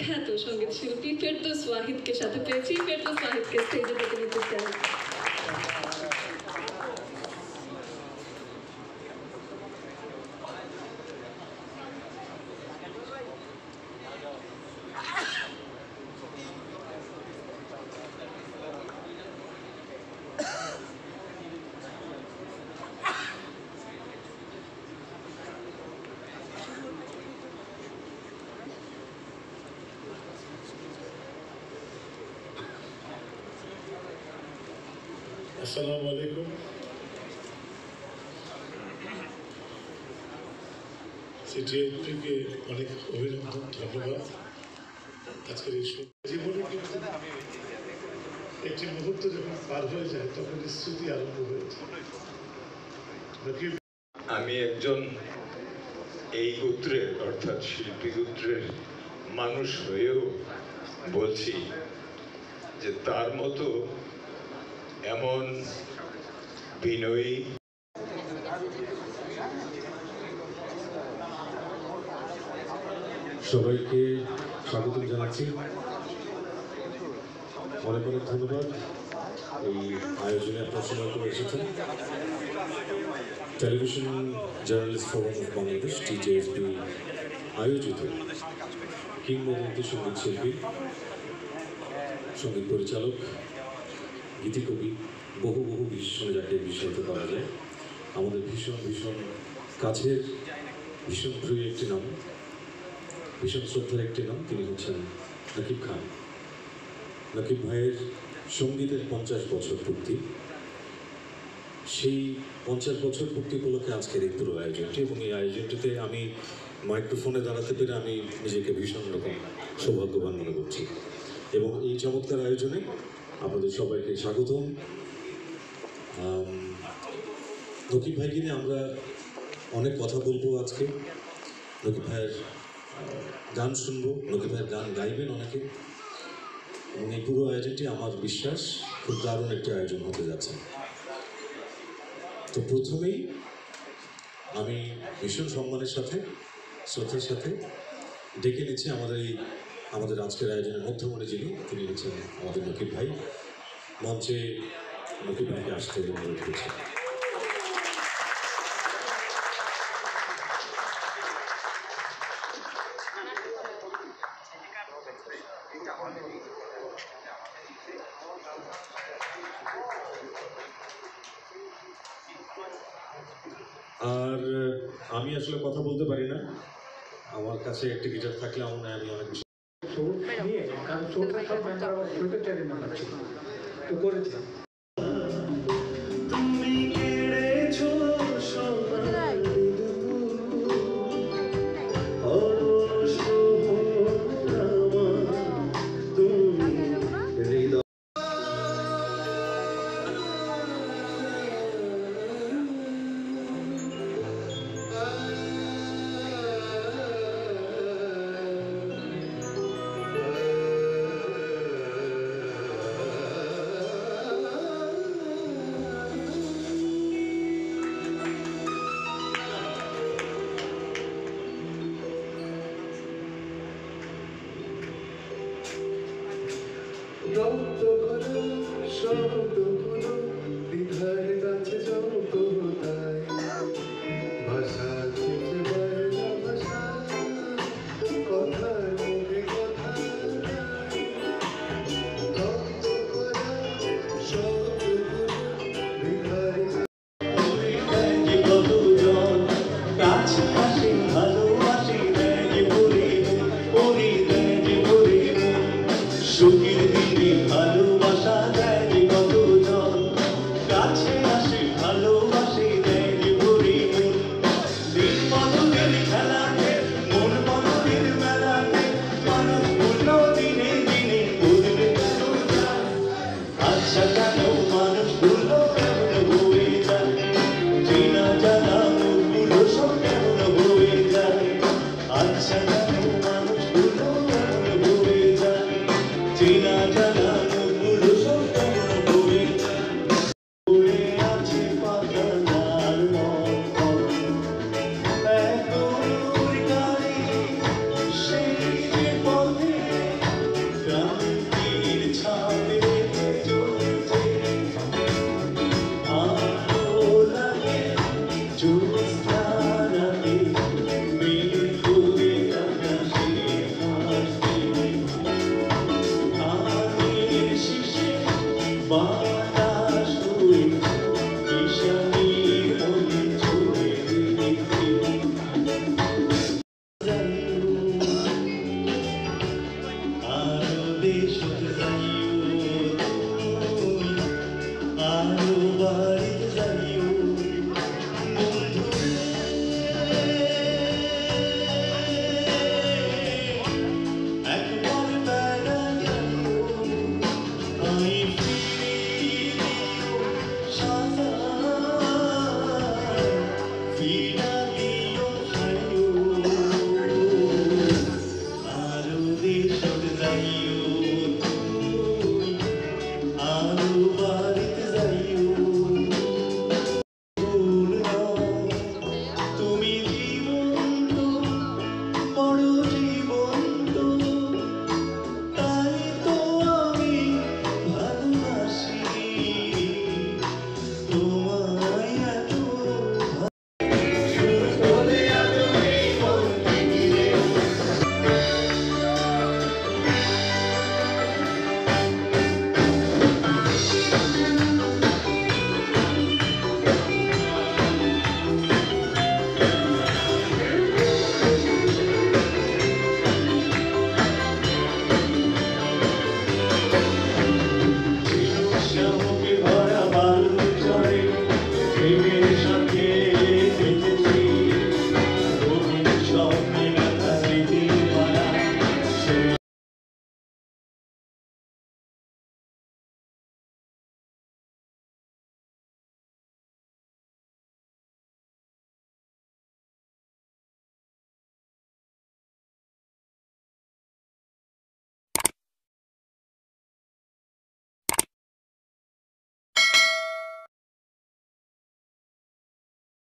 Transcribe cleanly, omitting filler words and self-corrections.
বিখ্যাত সঙ্গীত শিল্পী ফেরদৌস ওয়াহিদকে সাথে পেয়েছি। ফেরদৌস ওয়াহিদকে স্টেজে ডেকে নিতে চাই। আসসালামু আলাইকুম। সিটিএফকে অনেক অভিনন্দন, ধন্যবাদ। আজকের এই জীবনে কিন্তু একটি মুহূর্ত যখন পার হয়ে যায় তখন স্মৃতি আরম্ভ হয়েছে। আমি একজন এই গোত্রের অর্থাৎ শিল্পী গোত্রের মানুষ হয়েও বলছি যে তার মতো এমন বিনয়ী সবাইকে স্বাগত জানাচ্ছি। অনেক অনেক ধন্যবাদ এই আয়োজনে আপনার সময় করে এসেছেন। Television journalist forum of Bangladesh TJSB আয়োজিত কিংবদন্তি সঙ্গীত শিল্পী, সঙ্গীত পরিচালক, গীতিকবি, বহু বিশেষণে যাকে বিস্তারিত করা যায়, আমাদের ভীষণ কাছের, ভীষণ প্রিয় একটি নাম, ভীষণ শ্রদ্ধার একটি নাম। তিনি হচ্ছেন নাকিব খান। নাকিব ভাইয়ের সঙ্গীতের 50 বছর পূর্তি, সেই 50 বছর পূর্তি উপলক্ষে আজকের এই পুরো আয়োজনটি, এবং এই আয়োজনটিতে আমি মাইক্রোফোনে দাঁড়াতে পেরে আমি নিজেকে ভীষণ রকম সৌভাগ্যবান মনে করছি। এবং এই চমৎকার আয়োজনে আপনাদের সবাইকে স্বাগতম। নকিব ভাইকে নিয়ে আমরা অনেক কথা বলবো আজকে। নকিব ভাইয়ের গান শুনবো, নকিব ভাইয়ের গান গাইবেন অনেকে, এবং এই পুরো আয়োজনটি আমার বিশ্বাস খুব দারুণ একটি আয়োজন হতে যাচ্ছে। তো প্রথমেই আমি ভীষণ সম্মানের সাথে, শ্রদ্ধার সাথে ডেকে নিচ্ছি আমাদের আজকের আয়োজনের মধ্যমণি যিনি, তিনি হচ্ছেন আমাদের নকিব ভাই। মঞ্চে নকিব ভাইকে আসতে অনুরোধ করছি। আর আমি আসলে কথা বলতে পারি না, আমার কাছে একটি গিটার থাকলে আমার নয় আমি অনেক বেশি করেছি। শব্দগুলো বিধার কাছে যত তাই ভাষা খুঁজে পায় না, ভাষা কথার মুখে কথা শব্দগুলো বিধার সুখের দিনে ভালোবাসা দেয় কত লাগিয়ে